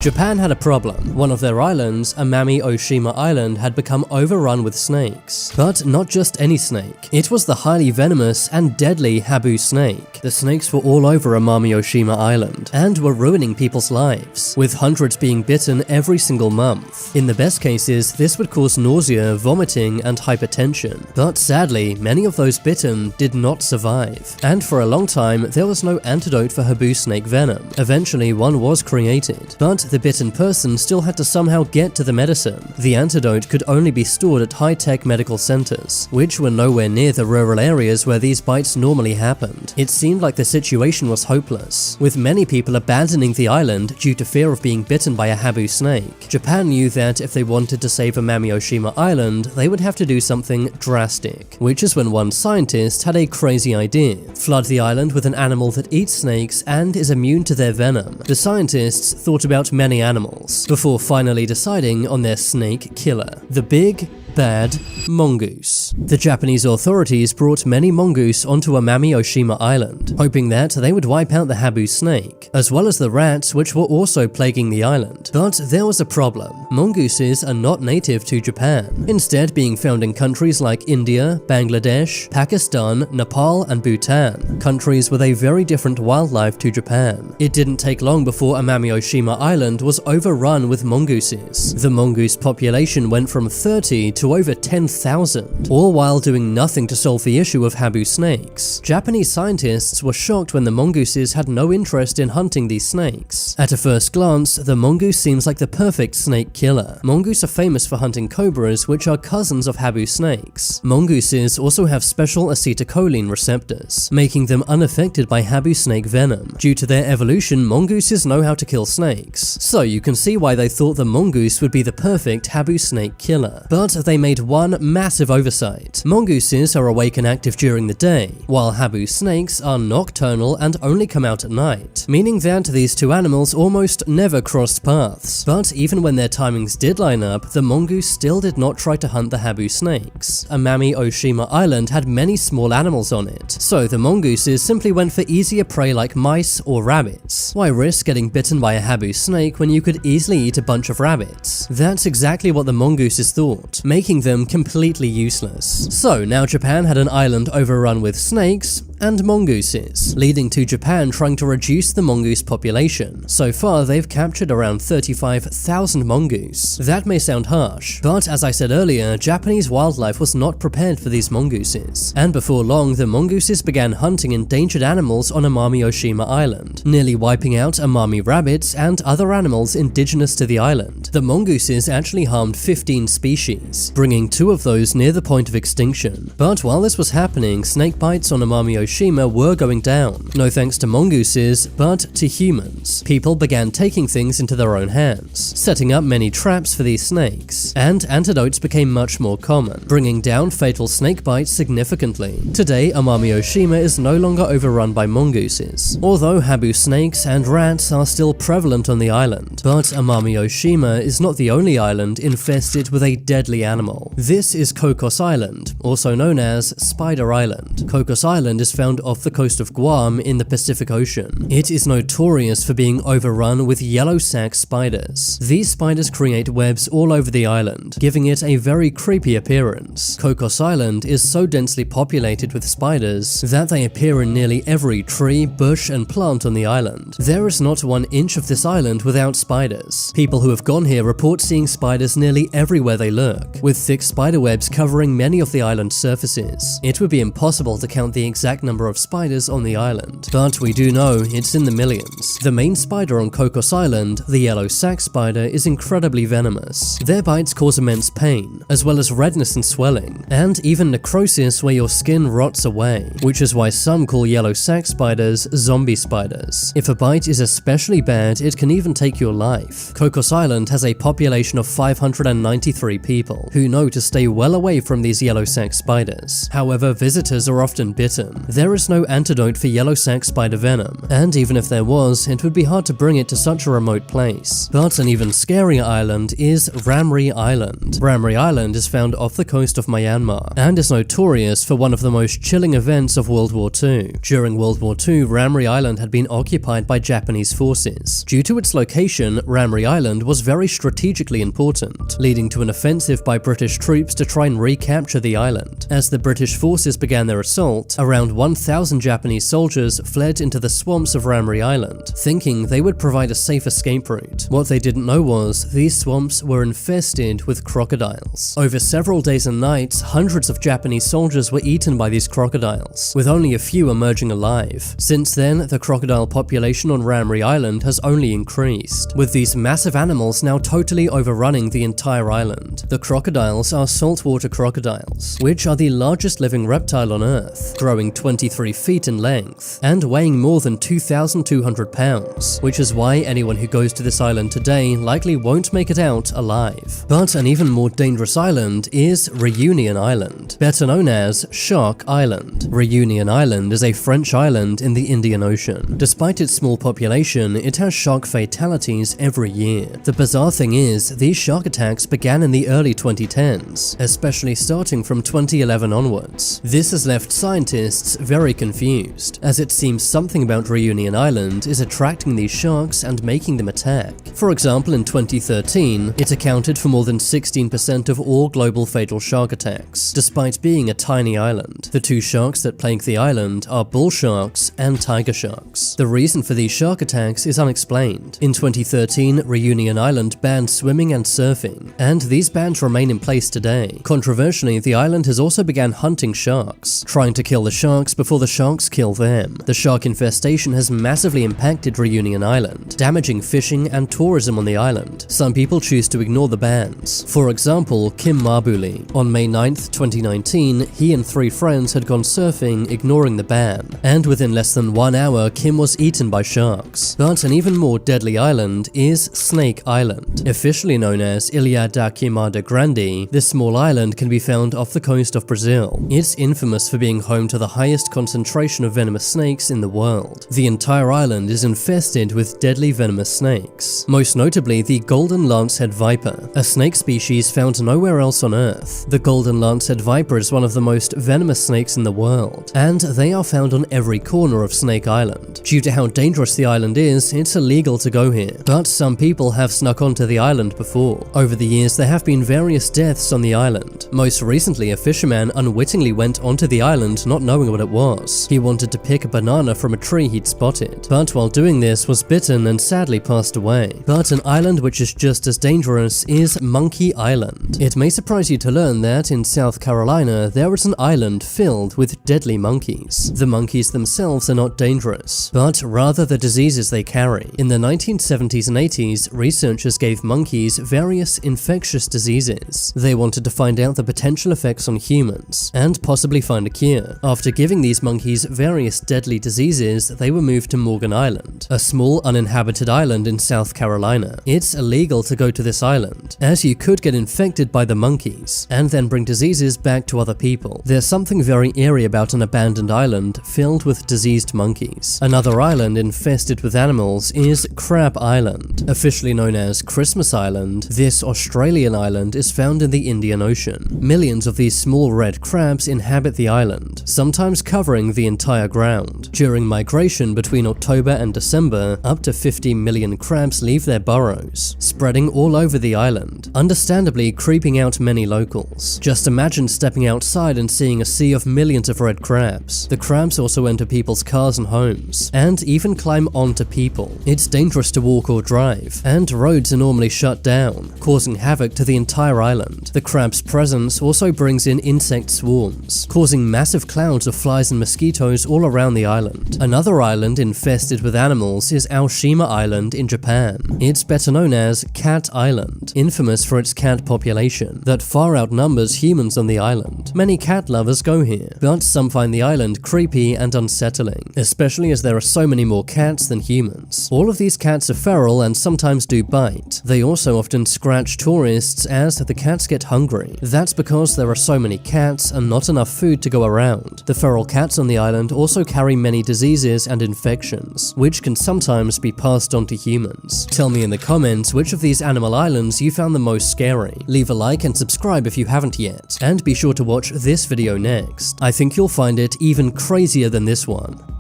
Japan had a problem. One of their islands, Amami Oshima Island, had become overrun with snakes. But not just any snake. It was the highly venomous and deadly Habu snake. The snakes were all over Amami Oshima Island and were ruining people's lives, with hundreds being bitten every single month. In the best cases, this would cause nausea, vomiting, and hypertension. But sadly, many of those bitten did not survive. And for a long time, there was no antidote for Habu snake venom. Eventually, one was created, but the bitten person still had to somehow get to the medicine. The antidote could only be stored at high-tech medical centers, which were nowhere near the rural areas where these bites normally happened. It seemed like the situation was hopeless, with many people abandoning the island due to fear of being bitten by a Habu snake. Japan knew that if they wanted to save Amami Oshima Island, they would have to do something drastic, which is when one scientist had a crazy idea: flood the island with an animal that eats snakes and is immune to their venom. The scientists thought about many animals before finally deciding on their snake killer, the big bad mongoose. The Japanese authorities brought many mongoose onto Amami Oshima Island, hoping that they would wipe out the Habu snake, as well as the rats which were also plaguing the island. But there was a problem. Mongooses are not native to Japan, instead being found in countries like India, Bangladesh, Pakistan, Nepal, and Bhutan, countries with a very different wildlife to Japan. It didn't take long before Amami Oshima Island was overrun with mongooses. The mongoose population went from 30 to over 10,000, all while doing nothing to solve the issue of Habu snakes. Japanese scientists were shocked when the mongooses had no interest in hunting these snakes. At a first glance, the mongoose seems like the perfect snake killer. Mongoose are famous for hunting cobras, which are cousins of Habu snakes. Mongooses also have special acetylcholine receptors, making them unaffected by Habu snake venom. Due to their evolution, mongooses know how to kill snakes, so you can see why they thought the mongoose would be the perfect Habu snake killer. But they made one massive oversight. Mongooses are awake and active during the day, while Habu snakes are nocturnal and only come out at night, meaning that these two animals almost never crossed paths. But even when their timings did line up, the mongoose still did not try to hunt the Habu snakes. Amami Oshima Island had many small animals on it, so the mongooses simply went for easier prey like mice or rabbits. Why risk getting bitten by a Habu snake when you could easily eat a bunch of rabbits? That's exactly what the mongooses thought, making them completely useless. So now Japan had an island overrun with snakes and mongooses, leading to Japan trying to reduce the mongoose population. So far, they've captured around 35,000 mongoose. That may sound harsh, but as I said earlier, Japanese wildlife was not prepared for these mongooses. And before long, the mongooses began hunting endangered animals on Amami Oshima Island, nearly wiping out Amami rabbits and other animals indigenous to the island. The mongooses actually harmed 15 species, bringing 2 of those near the point of extinction. But while this was happening, snake bites on Amami Oshima were going down, no thanks to mongooses, but to humans. People began taking things into their own hands, setting up many traps for these snakes, and antidotes became much more common, bringing down fatal snake bites significantly. Today, Amami Oshima is no longer overrun by mongooses, although Habu snakes and rats are still prevalent on the island. But Amami Oshima is not the only island infested with a deadly animal. This is Cocos Island, also known as Spider Island. Cocos Island is found off the coast of Guam in the Pacific Ocean. It is notorious for being overrun with yellow sac spiders. These spiders create webs all over the island, giving it a very creepy appearance. Cocos Island is so densely populated with spiders that they appear in nearly every tree, bush, and plant on the island. There is not 1 inch of this island without spiders. People who have gone here report seeing spiders nearly everywhere they look, with thick spider webs covering many of the island's surfaces. It would be impossible to count the exact number of spiders on the island, but we do know it's in the millions. The main spider on Cocos Island, the yellow sac spider, is incredibly venomous. Their bites cause immense pain, as well as redness and swelling, and even necrosis where your skin rots away, which is why some call yellow sac spiders zombie spiders. If a bite is especially bad, it can even take your life. Cocos Island has a population of 593 people, who know to stay well away from these yellow sac spiders. However, visitors are often bitten. there is no antidote for yellow sac spider venom, and even if there was, it would be hard to bring it to such a remote place. But an even scarier island is Ram Ri Island. Ram Ri Island is found off the coast of Myanmar, and is notorious for one of the most chilling events of World War II. During World War II, Ram Ri Island had been occupied by Japanese forces. Due to its location, Ram Ri Island was very strategically important, leading to an offensive by British troops to try and recapture the island. As the British forces began their assault, around 1,000 Japanese soldiers fled into the swamps of Ram Ri Island, thinking they would provide a safe escape route. What they didn't know was, these swamps were infested with crocodiles. Over several days and nights, hundreds of Japanese soldiers were eaten by these crocodiles, with only a few emerging alive. Since then, the crocodile population on Ram Ri Island has only increased, with these massive animals now totally overrunning the entire island. The crocodiles are saltwater crocodiles, which are the largest living reptile on Earth, growing 23 feet in length, and weighing more than 2,200 pounds, which is why anyone who goes to this island today likely won't make it out alive. But an even more dangerous island is Reunion Island, better known as Shark Island. Reunion Island is a French island in the Indian Ocean. Despite its small population, it has shark fatalities every year. The bizarre thing is, these shark attacks began in the early 2010s, especially starting from 2011 onwards. This has left scientists very confused, as it seems something about Reunion Island is attracting these sharks and making them attack. For example, in 2013, it accounted for more than 16% of all global fatal shark attacks, despite being a tiny island. The two sharks that plague the island are bull sharks and tiger sharks. The reason for these shark attacks is unexplained. In 2013, Reunion Island banned swimming and surfing, and these bans remain in place today. Controversially, the island has also begun hunting sharks, trying to kill the sharks before the sharks kill them. The shark infestation has massively impacted Reunion Island, damaging fishing and tourism on the island. Some people choose to ignore the bans. For example, Kim Mabuli. On May 9th, 2019, he and 3 friends had gone surfing, ignoring the ban, and within less than 1 hour, Kim was eaten by sharks. But an even more deadly island is Snake Island. Officially known as Ilha da Queimada Grande, this small island can be found off the coast of Brazil. It's infamous for being home to the highest concentration of venomous snakes in the world. The entire island is infested with deadly venomous snakes, most notably the golden lancehead viper, a snake species found nowhere else on Earth. The golden lancehead viper is one of the most venomous snakes in the world, and they are found on every corner of Snake Island. Due to how dangerous the island is, it's illegal to go here, but some people have snuck onto the island before. Over the years, there have been various deaths on the island. Most recently, a fisherman unwittingly went onto the island not knowing what it was. He wanted to pick a banana from a tree he'd spotted, but while doing this was bitten and sadly passed away. But an island which is just as dangerous is Monkey Island. It may surprise you to learn that in South Carolina, there is an island filled with deadly monkeys. The monkeys themselves are not dangerous, but rather the diseases they carry. In the 1970s and 80s, researchers gave monkeys various infectious diseases. They wanted to find out the potential effects on humans, and possibly find a cure. After giving these monkeys various deadly diseases, they were moved to Morgan Island, a small uninhabited island in South Carolina. It's illegal to go to this island, as you could get infected by the monkeys, and then bring diseases back to other people. There's something very eerie about an abandoned island filled with diseased monkeys. Another island infested with animals is Crab Island. Officially known as Christmas Island, this Australian island is found in the Indian Ocean. Millions of these small red crabs inhabit the island, sometimes covering the entire ground. During migration between October and December, up to 50 million crabs leave their burrows, spreading all over the island, understandably creeping out many locals. Just imagine stepping outside and seeing a sea of millions of red crabs. The crabs also enter people's cars and homes, and even climb onto people. It's dangerous to walk or drive, and roads are normally shut down, causing havoc to the entire island. The crab's presence also brings in insect swarms, causing massive clouds of flies and mosquitoes all around the island. Another island infested with animals is Aoshima Island in Japan. It's better known as Cat Island, infamous for its cat population that far outnumbers humans on the island. Many cat lovers go here, but some find the island creepy and unsettling, especially as there are so many more cats than humans. All of these cats are feral and sometimes do bite. They also often scratch tourists as the cats get hungry. That's because there are so many cats and not enough food to go around. The feral cats on the island also carry many diseases and infections, which can sometimes be passed on to humans. Tell me in the comments which of these animal islands you found the most scary. Leave a like and subscribe if you haven't yet, and be sure to watch this video next. I think you'll find it even crazier than this one.